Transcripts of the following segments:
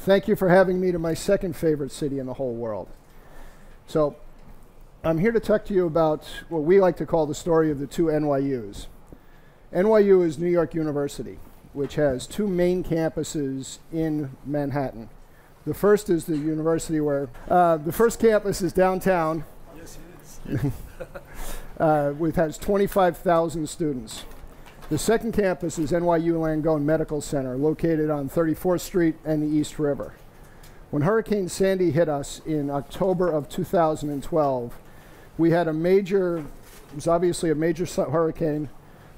Thank you for having me to my second favorite city in the whole world. So, I'm here to talk to you about what we like to call the story of the two NYUs. NYU is New York University, which has two main campuses in Manhattan. The first is the university where, the first campus is downtown. Yes, it is. Which has 25,000 students. The second campus is NYU Langone Medical Center, located on 34th Street and the East River. When Hurricane Sandy hit us in October of 2012, we had it was obviously a major hurricane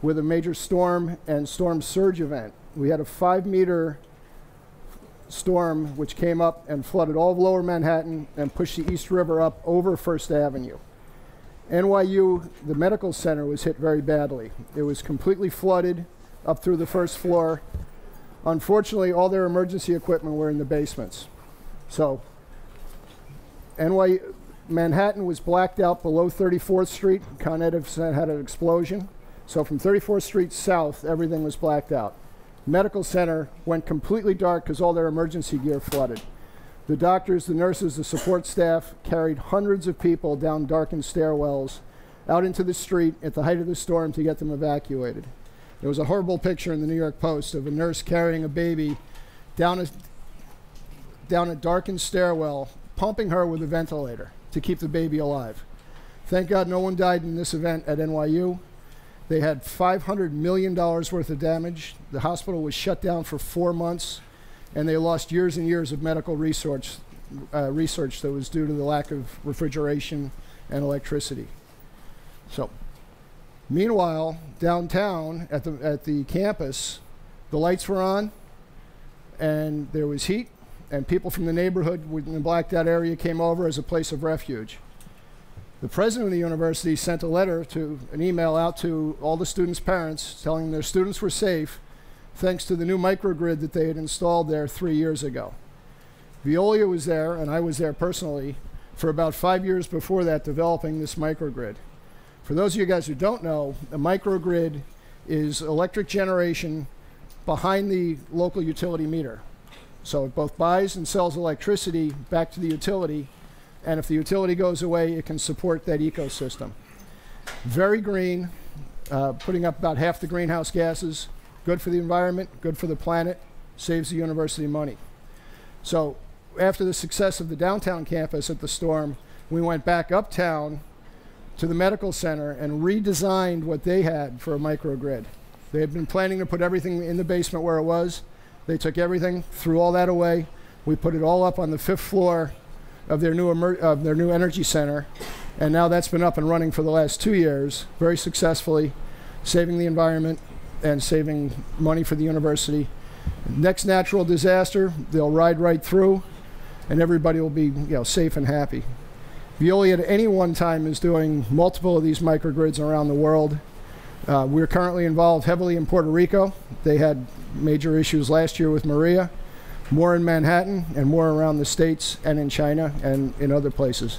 with a major storm and storm surge event. We had a 5-meter storm which came up and flooded all of Lower Manhattan and pushed the East River up over First Avenue. NYU, the medical center, was hit very badly. It was completely flooded up through the first floor. Unfortunately, all their emergency equipment were in the basements. So, Manhattan was blacked out below 34th Street. Con Ed had an explosion. So from 34th Street south, everything was blacked out. Medical center went completely dark because all their emergency gear flooded. The doctors, the nurses, the support staff carried hundreds of people down darkened stairwells out into the street at the height of the storm to get them evacuated. There was a horrible picture in the New York Post of a nurse carrying a baby down a darkened stairwell, pumping her with a ventilator to keep the baby alive. Thank God no one died in this event at NYU. They had $500 million worth of damage. The hospital was shut down for 4 months. And they lost years and years of medical research that was due to the lack of refrigeration and electricity. So, meanwhile, downtown at the campus, the lights were on, and there was heat, and people from the neighborhood in the blacked out area came over as a place of refuge. The president of the university sent an email out to all the students' parents telling them their students were safe, thanks to the new microgrid that they had installed there 3 years ago. Veolia was there, and I was there personally, for about 5 years before that, developing this microgrid. For those of you guys who don't know, a microgrid is electric generation behind the local utility meter. So it both buys and sells electricity back to the utility, and if the utility goes away, it can support that ecosystem. Very green, putting up about half the greenhouse gases. Good for the environment, good for the planet, saves the university money. So after the success of the downtown campus at the storm, we went back uptown to the medical center and redesigned what they had for a microgrid. They had been planning to put everything in the basement where it was. They took everything, threw all that away. We put it all up on the 5th floor of their new energy center, and now that's been up and running for the last 2 years, very successfully, saving the environment and saving money for the university. Next natural disaster, they'll ride right through, and everybody will be safe and happy. Veolia at any one time is doing multiple of these microgrids around the world. We're currently involved heavily in Puerto Rico. They had major issues last year with Maria, more in Manhattan, and more around the States and in China and in other places.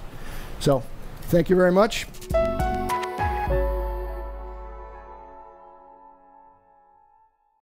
So, thank you very much.